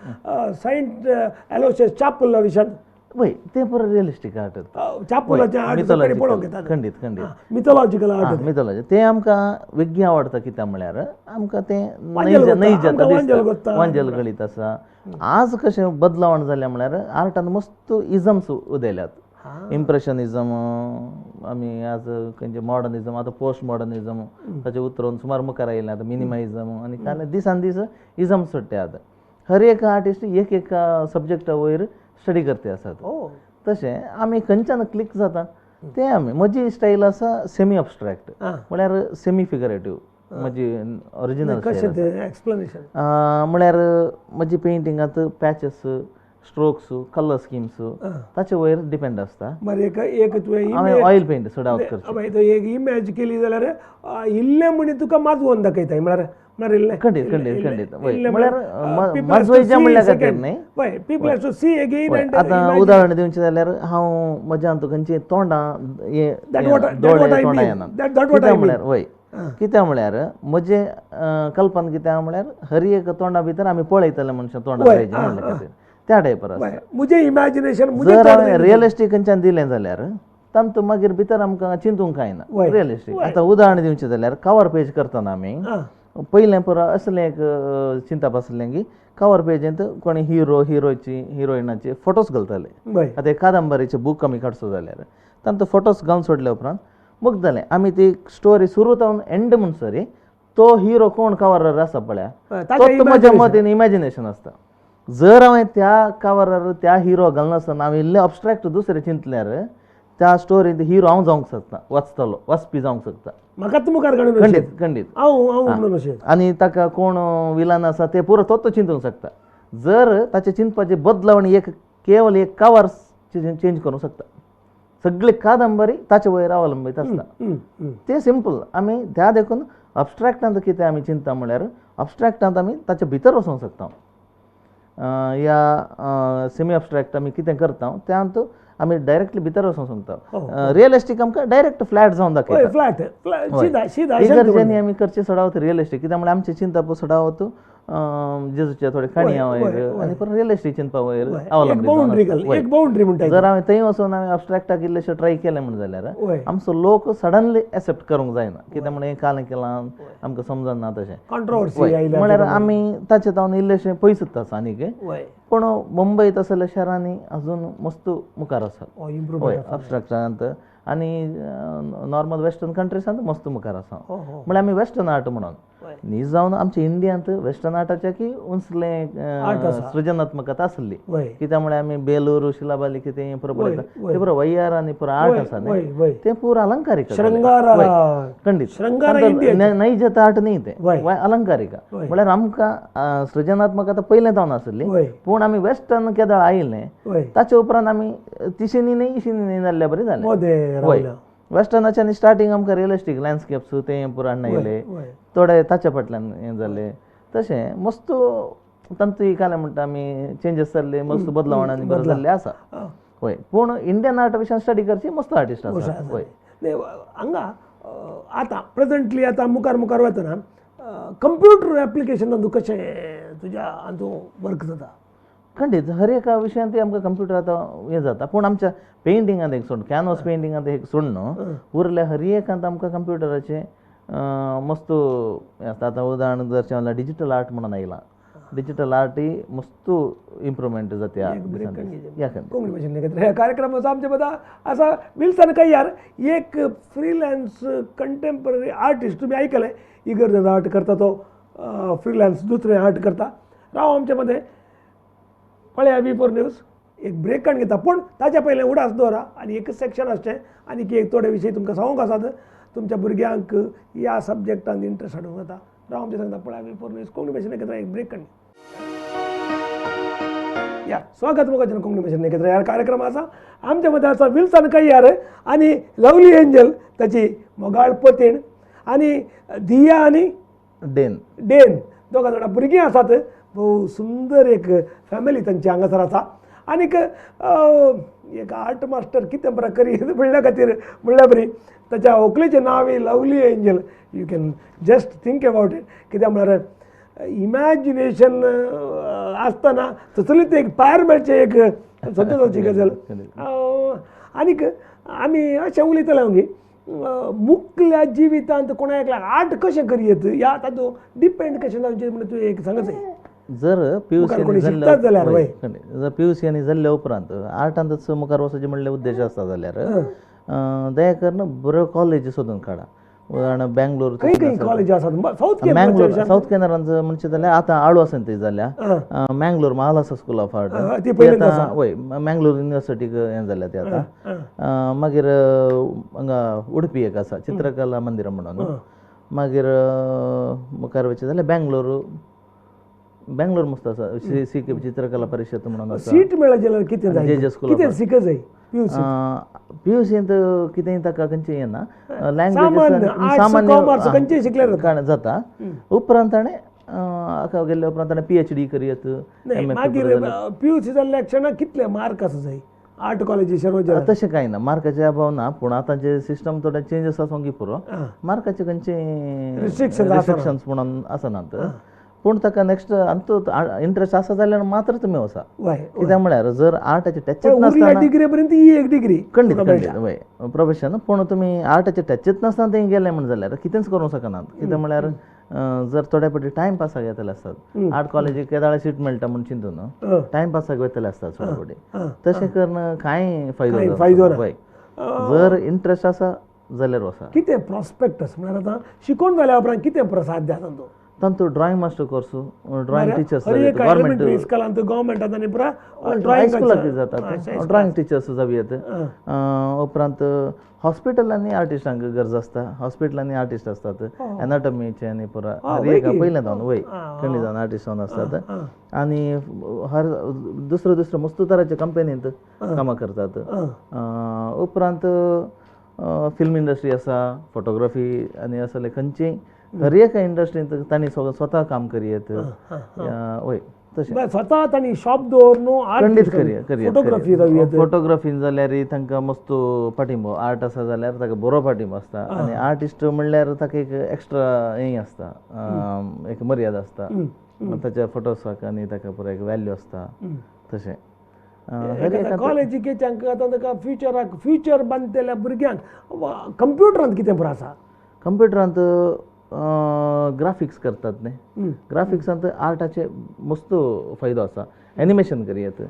सायंट एलोशियस चापल विशयांत वय तें पुरो रियलिस्टीक आर्ट चापोलाचें आर्ट पळोवंक येता. खंडीत मिथॉलॉजिकल आर्ट मिथॉलॉजी तें आमकां वेगळी आवडटा. कित्याक म्हळ्यार आमकां तें न्हय जाता वांजल गळीत आसा. आज कशें बदलावण जालें म्हळ्यार आर्टान मस्त इजम्स उदेल्यात. इम्प्रेशनिजम आमी आज खंयचे मॉडर्निजम आतां पोस्ट मॉडर्निजम ताचे उतरून सुमार मुखार आयलें. आतां मिनिमलिजम आनी काय दिसान दीस इजम सुट्ट्यात. हर एक आर्टिस्ट एक सब्जेक्टा वयर स्टडी करते आसात. तशें आमी खंयच्यान क्लिक जाता तें आमी म्हजी स्टायल आसा सेमी अब्स्ट्रॅक्ट म्हळ्यार सेमी फिगरेटीव. म्हजी ओरिजिनल एक्सप्लेनेशन म्हळ्यार म्हजी पेंटिंगांत पॅचेस स्ट्रोक्स कलर स्किम्स ताचे वयर डिपेंड आसता. हांवें ऑयल पेंट सडावत करता. एक इमेज केली जाल्यार इल्लें म्हणी तुका माजवून दाखयताय म्हळ्यार खंडीत म्हळ्यार माजवायचें म्हणल्या खातीर न्ही. आतां उदाहरण दिवचें जाल्यार हांव म्हज्या खंयची तोंडां दोळे तोंडां येनात. म्हळ्यार वय कित्याक म्हळ्यार म्हजे कल्पना कित्याक म्हळ्यार हर एक तोंडा भितर आमी पळयतले मनशां तोंडां पाहिजे म्हणल्या खातीर त्या टायपार आसा. मुझे इमॅजिनेशन जर हांवें रिअलिस्टीक खंयच्यान दिलें जाल्यार तांतूं मागीर भितर आमकां चिंतूंक कांय ना. रिअलिस्टीक आतां उदाहरण दिवचें जाल्यार कवर पेज करतना आमी पयलें पुरो असलें एक चिंतप आसलें की कवर पेजेंत कोणी हिरो हिरोइनाचे फोटोज घालताले. आतां एक कादंबरीचे बूक आमी काडचो जाल्यार तांतूं फोटोज घालून सोडल्या उपरांत मुक्त जालें. आमी ती स्टोरी सुरू जावन एंड म्हणसरी तो हिरो कोण कवरार आसा पळय तो म्हज्या मतीन इमॅजिनेशन आसता. जर हांवें त्या कवरार त्या हिरो घालनासतना हांवें इल्लें अबस्ट्रॅक्ट दुसरें चिंतल्यार त्या स्टोरींत हिरो हांव जावंक शकता, वाचतलो वाचपी जावंक शकता. म्हाका मुखार काडून खंडीत खंडीत हांव आनी ताका कोण विलन आसा ते पुरो तोच चिंतूंक शकता. जर ताचे चिंतपाचे बदलावणी एक केवल एक कवर चेंज करूंक शकता. सगळी कादंबरी ताचे वयर अवलंबीत आसता. ते सिंपल आमी त्या देखून अबस्ट्रॅक्टांत कितें आमी चिंतता म्हळ्यार अबस्ट्रॅक्टांत आमी ताचे भितर वचूंक शकता. या सेमी अबस्ट्रॅक्ट आमी कितें करता त्यांत आमी डायरेक्टली भितर वचूंक शकता. रिअलिस्टीक आमकां डायरेक्ट फ्लॅट जावन दाखयता. इगर्जेनी आमी करचे सोडावत रिअलिस्टीक कित्याक म्हळ्यार आमची चिंता सोडावत जेजूच्या थोडे काणया वयर आनी परत रिअलिस्टीक चिंतपा वयर अवलंबीत. जर हांवें थंय वचून हांवें अबस्ट्रॅक्टाक इल्लेशें ट्राय केलें म्हण जाल्यार आमचो लोक सडनली एक्सेप्ट करूंक जायना. कित्याक म्हळ्यार कालें केलां आमकां समजना तशें म्हळ्यार आमी ताचे तावन इल्लेशें पयसूच आसा आनीक. पूण मुंबय तसल्या शहरांनी अजून मस्त मुखार आसा अबस्ट्रॅक्टांत आनी नॉर्मल वेस्टर्न कंट्रीसांत मस्त मुखार आसा. म्हळ्यार आमी वेस्टर्न आर्ट म्हणून न्ही जावन आमच्या इंडियांत वेस्टर्न आर्टाचें की उंचलें सृजनात्मकता आसली. कित्याक म्हळ्यार आमी बेलूर शिलाबाली कितें पुरो पळयता ते पुरो वैयार आनी पुरो आर्ट आसा न्ही ते पुरो अलंकारीक खंडीत नैजत आर्ट न्ही ते अलंकारिका. म्हळ्यार आमकां सृजनात्मकता पयलें जावन आसली पूण आमी वेस्टर्न केदळ आयिल्लें ताचे उपरांत आमी तिशीनी न्ही इशिनी न्ही जाल्ल्या बरें जालें. वेस्टर्नाच्या स्टार्टींग आमकां रिअलिस्टीक लँडस्केप्स तें पुरो हाडून आयले थोडे ताच्या फाटल्यान हें जालें. तशें मस्त तांतूय कालें म्हणटा आमी चेंजीस जाल्ले मस्त बदलावणांनी बरें जाल्ले आसा. वय पूण इंडियन आर्ट विशयान स्टडी करची मस्त आर्टिस्ट आसा. वय हांगा आतां प्रेझेंटली आतां मुखार मुखार वतना कंप्युटर एप्लिकेशन तातूंत कशें तुज्या हातूंत वर्क जाता. खंडीत हर एका विशयान ते आमकां कंप्युटर आतां हें जाता. पूण आमच्या पेंटिंगांत एक सोड कॅनवस पेंटिंगांत एक सोड न्हू उरल्या हर एकांत आमकां कंप्युटराचें मस्त हें आसता. आतां उदाहरण जर जाल्यार डिजिटल आर्ट म्हणून आयलां. डिजिटल आर्टय मस्त इम्प्रुवमेंट जाता ह्या कार्यक्रमाचो आमच्या बदा असा विल्सन कैयार एक फ्रीलॅन्स कंटेम्पररी आर्टिस्ट. तुम्ही ऐकलंय इगर आर्ट करता तो फ्रीलॅन्स दुसरे आर्ट करता. राव आमच्या मध्ये पळया V4 न्यूज एक ब्रेक काण घेता पूण ताच्या पयलें उडास दवरा आनी एक सेक्शन आसचें आनी एक थोडे विशय तुमकां सांगूंक आसात. तुमच्या भुरग्यांक ह्या सब्जेक्टान इंट्रस्ट हाडूंक जाता. राव आमचे सांगता पळया V4 न्यूज कोंकणी भाशेन एकत्र एक ब्रेक काण या स्वागत मोगाचें कोंकणी भाशेन एकत्र ह्या कार्यक्रम आसा. आमच्या मदें आसा विल्सन कैयार आनी लवली एंजल ताची मोगाळ पतीण आनी धिया आनी डेन दोगां जाणां भुरगीं आसात. भोव सुंदर एक फॅमिली तांची हांगासर आसा. आनीक एक आर्ट मास्टर कितें बरें करी म्हणल्या खातीर म्हणल्या बरी ताच्या व्हंकलेचें नांव lovely angel. You can just think about it. कित्याक म्हळ्यार इमॅजिनेशन आसतना थंयसरलीच एक पायर मेळचें एक संतोशाची गजाल. आनीक आमी अशें उलयतले की मुखल्या जिवितांत कोणाक आर्ट कशें करियेत ह्या तातूंत डिपेंड कशें जावचें म्हणून तुवें एक सांगच. जर PUC जाल्ल्या उपरांत आर्टांतच मुखार वचचे म्हणले उद्देश आसता जाल्यार दया करून बऱ्यो कॉलेज सोदून काडा. उदाहरण बेंगलोर साऊथ कॅनरांत म्हणचे जाल्यार आतां आळू आसा थंय जाल्यार मँगलोर महालासा स्कूल ऑफ आर्ट वय मँगलोर युनिवर्सिटीक हें जाल्या ते आतां. मागीर हांगा उडपी एक आसा चित्रकला मंदिर म्हणून. मागीर मुखार वयचें जाल्यार बेंगलोर मस्त आसा CK चित्रकला परिशद म्हणून आसा. सीट मेळ्ळें जाल्यार कितें जाय कितें शिक जाय PUCंत कितेंय ताका खंयचें येना लँग्वेज सामान्य शिकल्यार जाता. उपरांत ताणें हाका गेल्ल्या उपरांत ताणें PhD करियत. मागीर PUC जाल्ल्या क्षणाक कितले मार्क आसा जाय आर्ट कॉलेज सर्व तशें कांय ना मार्काचे अभाव ना पूण आतांचे सिस्टम थोडे चेंजीस आसूंक पुरो मार्काचे खंयचे रिस्ट्रिक्शन्स म्हणून आसनात पूण ताका नेक्स्ट इंट्रस्ट आसा जाल्यार मात्र तुमी वचा कित्याक म्हळ्यार जर आर्टाचे टचीत नासतना डिग्री पर्यंत ही एक डिग्री खंडीत खंडीत वय प्रोफेशन पूण तुमी आर्टाचे टचीत नासतना थंय गेले म्हण जाल्यार कितेंच करूंक शकनात कित्याक म्हळ्यार जर थोडे फावटी टायमपासाक येतले असतात आर्ट कॉलेजीक केदाळे सीट मेळटा म्हण चिंतून टायमपासाक वयतले असतात थोडे फावटी तशें करून कांय फायदो ना वय जर इंट्रस्ट आसा जाल्यार वचा कितें प्रॉस्पेक्टस म्हळ्यार आतां शिकून जाल्या उपरांत कितें प्रसाद आसा तो तांतू drawing master course drawing teachers government गोवमेंटात आनी पुरा हायस्कुलाक जातात ड्रॉइंग टिचर्स जावयात उपरांत हॉस्पिटलांनी आर्टिस्टांक गरज आसता हॉस्पिटलांनी आर्टिस्ट असतात एनाटमीचे आनी पुरा पयलें जावन वय खंडी जावन आर्टिस्ट जावन आसतात आनी हर दुसऱ्या मस्त तरांच्या कंपनींत कामां करतात उपरांत फिल्म इंडस्ट्री आसा फोटोग्राफी आनी असले खंयचीय हर एक इंडस्ट्रींत तांणी स्वता काम करियत वय तशें स्वता तांणी शॉप दवरून खंडीत फोटोग्राफी फोटोग्राफीन जाल्यार तांकां मस्त पाठिंबो आर्ट आसा जाल्यार ताका बरो पाठिंबो आसता आनी आर्टिस्ट म्हणल्यार ताका एक एक्स्ट्रा हें आसता एक मर्यादा आसता ताच्या फोटोसाक आनी ताका पुरो एक वॅल्यू आसता तशें कॉलेजीकेच्यांक आतां ताका फ्युचर बांदलेल्या भुरग्यांक कंप्युटरांत कितें पुरो आसा कंप्युटरांत ग्राफिक्स करतात न्ही ग्राफिक्सांत आर्टाचे मस्त फायदो आसा एनिमेशन करियत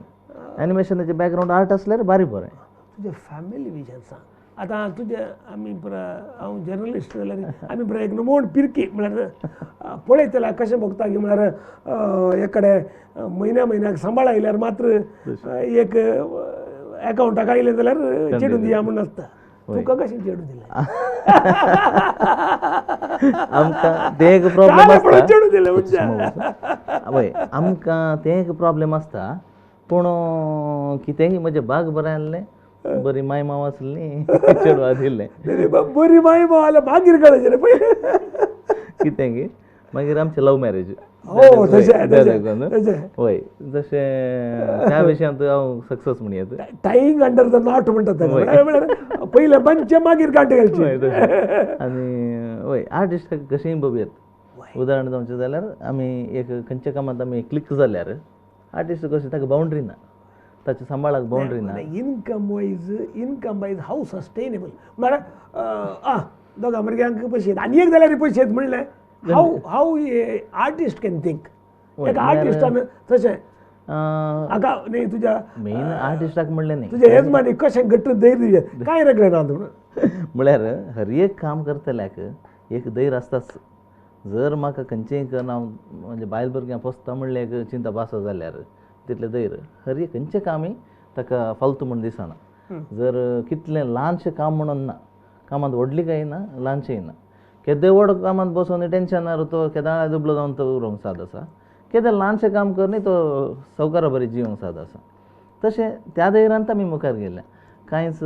एनिमेशनाचे बॅकग्रावंड आर्ट आसल्यार बारी बरें तुजें फॅमिली विजन सांग आतां तुजें आमी पुरा हांव जर्नलिस्ट जाल्यार आमी पुरा एक नमोण पिरकी म्हळ्यार पळयतल्या कशें भोगता की म्हळ्यार एक कडेन म्हयन्याक सांबाळ आयल्यार मात्र एक एकावंटाक आयलें जाल्यार चेडून दिया म्हूण आसता तुका कशें चेडून दिलें आमकां ते एक प्रॉब्लेम आसता चेडून दिलें म्हणजे वय आमकां ते एक प्रॉब्लेम आसता पूण कितेंय म्हजें बाग बरें आहलें बरी माय माव आसली चेडवा दिल्लें बरी माय माव आल्या मागीर कळचें रे पळय कितें की मागीर आमचें लव मॅरेज वय जशें त्या विशयांत हांव सक्सेस म्हण येता टायींग अंडर द नॉट म्हणटात म्हळ्यार पयले मंचे मागीर गांठ घालचे आनी वय आर्टिस्टाक कशेंय बघयात उदाहरण जावचें जाल्यार आमी एक खंयच्या कामांत आमी क्लिक जाल्यार आर्टिस्ट कशें ताका बाउंड्री ना ताच्या सांबाळाक बाउंड्री ना इनकम वायज हाऊ सस्टेनेबल म्हळ्यार दोगा भुरग्यांक पयशे आनी एक जाल्यार पयशे म्हणलें हाऊ आर्टिस्ट कॅन थिंक एक आर्टिस्टान तशें हाका न्ही तुज्या मेन आर्टिस्टाक म्हणलें न्ही तुजें येजमानी कशें घट्ट धैर्य दिजें कांय रगडे ना म्हळ्यार हर एक काम करतल्याक एक धैर्य आसताच जर म्हाका खंयचेंय करून हांव म्हणजे बायल भुरग्यां पोसता म्हणलें एक चिंता भासा जाल्यार तितलें धैर्य हर एक खंयचें कामय ताका फालतू म्हूण दिसना जर कितलें ल्हानशें काम म्हणून ना कामांत व्हडली काय ना ल्हानशेंय ना केदें व्हड कामांत बसोन टेन्शनार तो केदां दुबलो जावन तो उरोंक साद आसा केदें ल्हानशें काम कर न्ही तो सवकारा बरी जिवंक साद आसा तशें त्या धैर्यान आमी मुखार गेल्या कांयच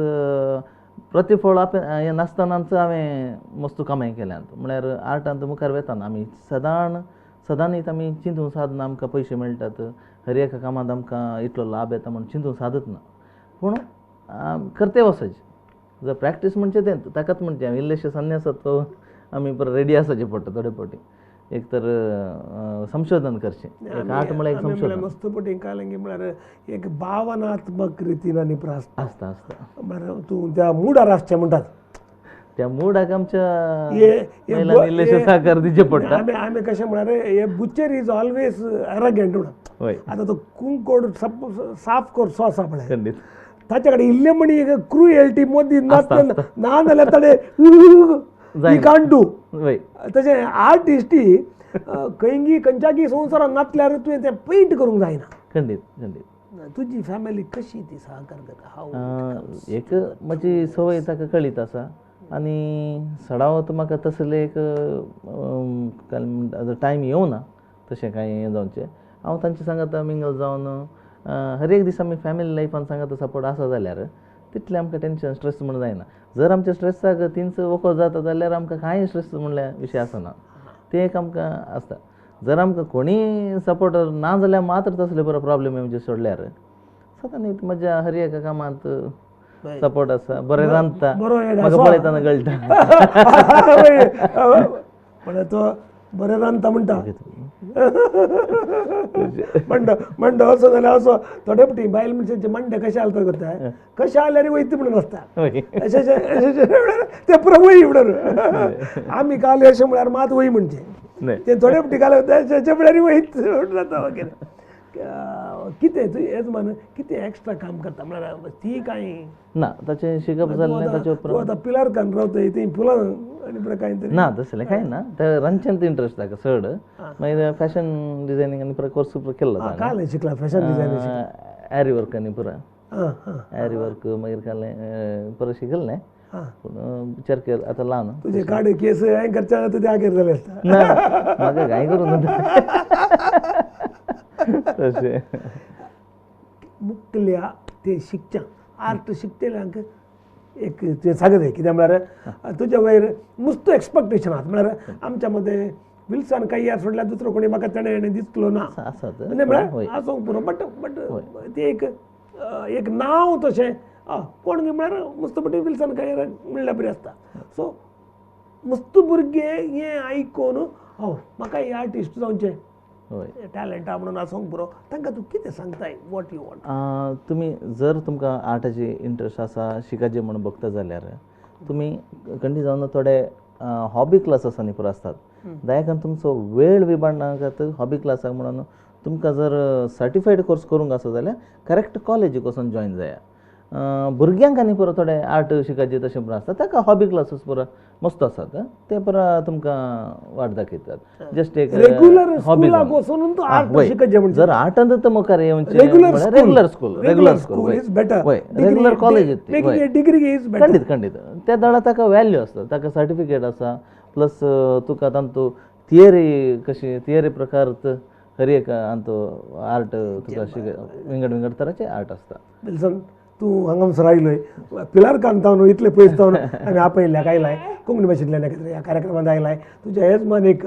प्रतिफळ हें नासतनाच हांवें मस्त कामां केल्यांत म्हळ्यार आर्टांत मुखार वेताना आमी सदांच आमी चिंतूंक सादना आमकां पयशे मेळटात हर एका कामांत आमकां इतलो लाभ येता म्हूण चिंतूंक सादच ना पूण करते वचचें जर प्रॅक्टीस म्हणचें तें ताकाच म्हणचें इल्लेशें संन्यासत्व आमी परत रेडी आसचें पडटा थोडे फावटी एक तर संशोधन करचें एक आर्ट म्हळ्यार एक संशोधन मस्त पटीन कायलें म्हळ्यार एक भावनात्मक रितीन आनी आसता म्हळ्यार तूं त्या मुडार आसचें म्हणटात त्या मुडाक आमच्या इल्लेशें साकर दिवचें पडटा आमी कशें म्हळ्यार हे बुचर इज ऑलवेज एरगंट म्हणून आतां तो कुंकोड साफ करचो आसा पळय खंडीत ताचे कडेन इल्लें म्हणी एक क्रुएल्टी मदीं ना जाल्यार ताणें ही कांट डू तशें आर्टिस्टी खंयच्याकी संवसारान नातल्यार तुवें तें पेंट करूंक जायना खंडीत तुजी फॅमिली कशी ती सहकार करता एक म्हजी संवय ताका कळीत आसा आनी सडावत म्हाका तसलें एक टायम येवना तशें कांय हें जावचें हांव तांचे सांगात मिंगल जावन हर एक दीस आमी फॅमिली लायफान सांगात सपोर्ट आसा जाल्यार तितलें आमकां टेन्शन स्ट्रेस म्हण जायना जर आमच्या स्ट्रेसाक तिंच वखद जाता जाल्यार आमकां कांय स्ट्रेस म्हणल्या विशय आसना ते एक आमकां आसता जर आमकां कोणी सपोर्ट ना जाल्यार मात्र तसले बरो प्रॉब्लेम म्हणजे सोडल्यार आसता न्ही म्हज्या हर एका कामांत Right. सपोर्ट आसा बरें रांदता बरो एक म्हाका आसा. पळयतना कळटा पण तो बरें रांदता म्हणटा मंड असो जाल्यार असो थोडे फावटी बायल मनशांचे मंडे कशे आलता करता कशे आल्यार वयता म्हणून आसता होय. ते पुरो वय म्हणून आमी काल अशें म्हळ्यार मात वय म्हणचे न्ही. ते थोडे फावटी काल त्याच्या म्हळ्यार वयत जाता वगैरे कितें तूं हेच मान कितें एक्स्ट्रा काम करता म्हळ्यार ती कांय ना ताचें शिकप जाल्लें ताचे तूं उपरांत आतां पिलार कान रावता ती फुलां आनी बरें कांय तरी ना तसलें कांय ना ते रांदचेंत इंट्रस्ट ताका चड मागीर फॅशन डिझायनींग आनी पुरो कोर्स केल्लो काल शिकला फॅशन डिझायन एरी वर्क आनी पुरो हां हां एरी वर्क मागीर केलें पुरो शिकलें हां पूण विचार केलो आतां ल्हान तुजे काड केस एंकरच्या तुजे आगेर जाले आसता ना म्हाका कांय करून तशें मुखल्या ते शिकच्या आर्ट शिकतेल्यांक एक तुवें सांगत कित्याक म्हळ्यार तुज्या वयर मस्त एक्सपेक्टेशन आहात म्हळ्यार आमच्या मदें विल्सन काही यार सोडल्यार दुसरो कोणी म्हाका तेणे दिसलो ना आसात म्हणजे म्हळ्यार आसूंक पुरो बट ते एक नांव तशें कोण म्हळ्यार मुस्तपटी विल्सन काही म्हणल्यार बरी आसता सो मस्त भुरगे हें आयकून म्हाका हे आर्टिस्ट जावचें होय टॅलंट आहा म्हणून आसूंक पुरो तांकां तूं कितें सांगताय वॉट यू वॉन्ट तुमी जर तुमकां आर्टाची इंट्रस्ट आसा शिकाचे म्हणून बघता जाल्यार तुमी खंडी जावन थोडे हॉबी क्लासीस आनी पुरो आसतात दयाकान तुमचो वेळ विबाडनाकात हॉबी क्लासाक म्हणून तुमकां जर सर्टिफायड कोर्स करूंक आसा जाल्यार करेक्ट कॉलेजीक वचून जॉयन जाया भुरग्यांक आनी पुरो थोडे आर्ट शिकाचे तशें पुरो आसता ताका हॉबी क्लासीस पुरो मस्त आसात ते पुरो तुमकां वाट दाखयतात जस्ट एक रेग्युलर हॉबी स्कुलाक वचून तूं आर्ट शिकचे म्हणजे जर आर्टांत मुखार येवचें regular regular school is better regular college degree is better खंडीत खंडीत त्या दळा ताका वॅल्यू आसता ताका सर्टिफिकेट आसा प्लस तुका तांतू थियरी कशी थियरी प्रकार हर एक आंतो आर्ट तुका विंगड विंगड तरांचे आर्ट आसता विल्सन तूं हांगासर आयलोय पिलार कांता न्हू इतले पयस जावन आमी आपयल्ल्याक आयलाय कोंकणी भाशेंतल्यान ह्या कार्यक्रमांत आयलाय तुज्या येजमानीक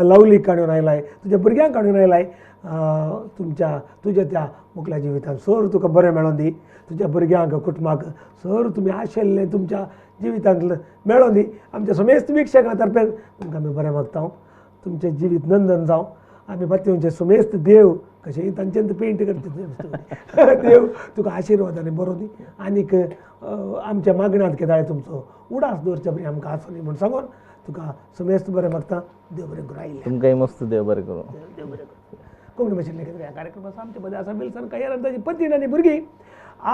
लवलीक काडून आयलाय तुज्या भुरग्यांक काडून आयलाय तुज्या त्या मुखल्या जिवितांत सर तुका बरें मेळोन दी तुज्या भुरग्यांक कुटुंबाक सर तुमी आशिल्लें तुमच्या जिवितांतलें मेळोन दी आमच्या समेस्त विक्षकां तर्फे तुमकां आमी बरें मागता तुमचें जिवीत नंदन जावं आमी पातयेवचे समेस्त देव कशें तांच्यान पेंट करता देव तुका आशिर्वादाने बरो दी आनीक आमच्या मागण्यांत केदाळे तुमचो उडास दवरचे बरी आमकां आसूं न्ही म्हूण सांगून तुका समेस्त बरें मागता देव बरें करूं आयिल्लें तुमकांय मस्त देव बरें करूं देव बरें करूं कोंकणी भाशेंतले ह्या कार्यक्रमांत आमचे मदें आसा विल्सन कायर आनी ताची पत्नी आनी भुरगीं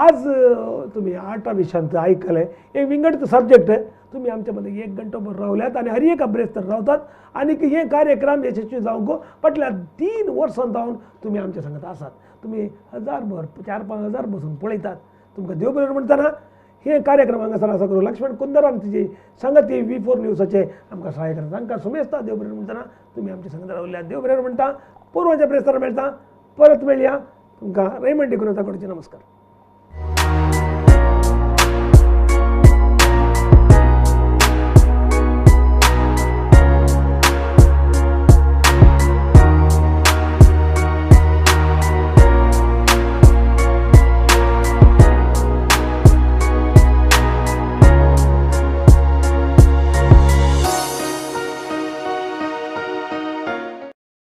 आज तुमी आर्टा विशयांत आयकलें एक विंगड सब्जेक्ट तुमी आमच्या मध्ये 1 घंटोभर रावल्यात आनी हर एक अभ्रेस्तर रावतात आनी हे कार्यक्रम यशस्वी जावंक फाटल्या 3 वर्सां जावन तुमी आमच्या सांगत आसात तुमी हजारभर 4-5 हजार बसून पळयतात तुमकां देव बरें म्हणटना हे कार्यक्रम हांगासर आसा करूं लक्ष्मण कुंदर आनी तिची संगती V4 न्यूजाचे आमकां सहाय्य करता तांकां सुमेस्ता देव बरें म्हणटना तुमी आमच्या संगत रावल्यात देव बरें म्हणटा पुरवाच्या प्रेस्तार मेळटा परत मेळया तुमकां रेमंड डिकुनाचा कडचे नमस्कार.